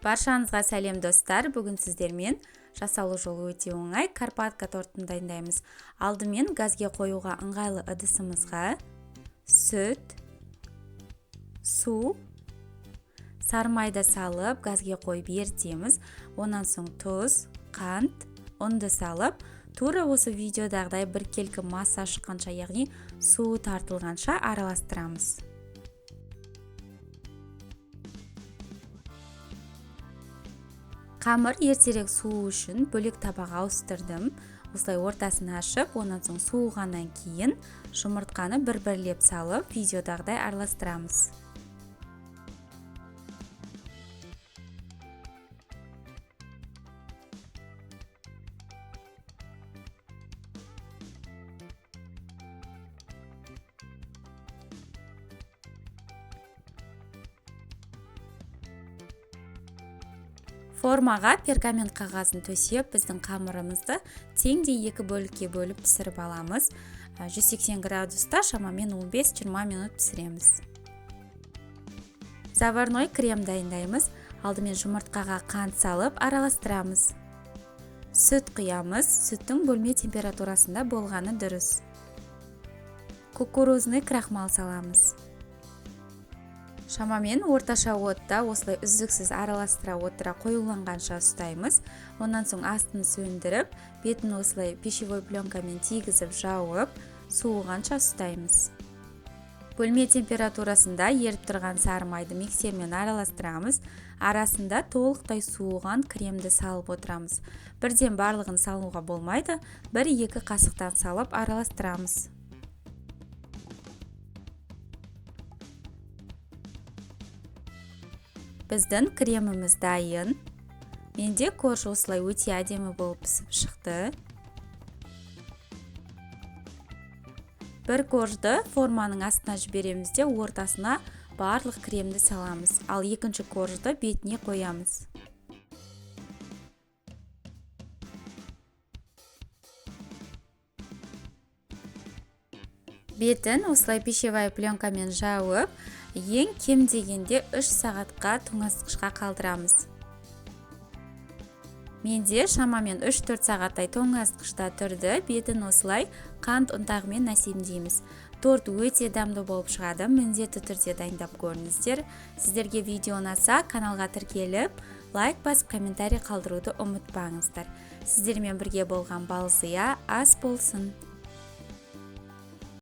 Баршаңызға сәлем достар. Бүгін сіздермен жасалу жолы өте оңай карпатка тортын дайындаймыз. Алдымен газге қоюға ыңғайлы ыдысымызға сүт, су, сары майда салып газге қойып ерітеміз. Онан соң тұз, қант, ұнды салып, тура осы видеодағыдай біркелкі масса шыққанша, яғни суы тартылғанша араластырамыз. Қамыр ертерек суы үшін бөлек табаға ауыстырдым. Осылай ортасын ашып, онан соң суығаннан кейін жұмыртқаны бір-бірлеп салып, видеодағыдай араластырамыз. Формаға пергамент қағазын төсеп, біздің қамырымызды теңдей екі бөлікке бөліп пісіріп аламыз. 180 градуста шамамен 15-20 минут пісіреміз. Заварной крем дайындаймыз. Алдымен жұмыртқаға қант салып араластырамыз. Сүт құямыз. Сүттің бөлме температурасында болғаны дұрыс. Кукурузный крахмал саламыз. Шамамен орташа отта осылай үздіксіз араластыра отыра қоюланғанша ұстаймыз. Онан соң астын сөндіріп, бетін осылай пищевой пленкамен тигізіп жауып, суығанша ұстаймыз. Бөлме температурасында еріп тұрған сары майды миксермен араластырамыз. Арасында толықтай суыған кремді салып отырамыз. Бірден барлығын салуға болмайды, 1-2 қасықтан салып араластырамыз. Біздің креміміз дайын. Менде корж осылай өте әдемі болып пісіп шықты. Бір коржды форманың астына жібереміз де ортасына барлық кремді саламыз. Ал екінші коржды бетіне қоямыз. Бетін осылай пищевой пленкамен жауып, ең кем дегенде 3 сағатқа тоңазытқышқа қалдырамыз. Менде шамамен 3-4 сағаттай тоңазытқышта тұрды. Бетін осылай қант ұнтағымен әсемдейміз. Торт өте дәмді болып шығады. Міндетті түрде дайындап көріңіздер. Сіздерге видео ұнаса, каналға тіркеліп, лайк басып, комментарий қалдыруды ұмытпаңыздар. Сіздермен бірге болған Балзия ас болсын.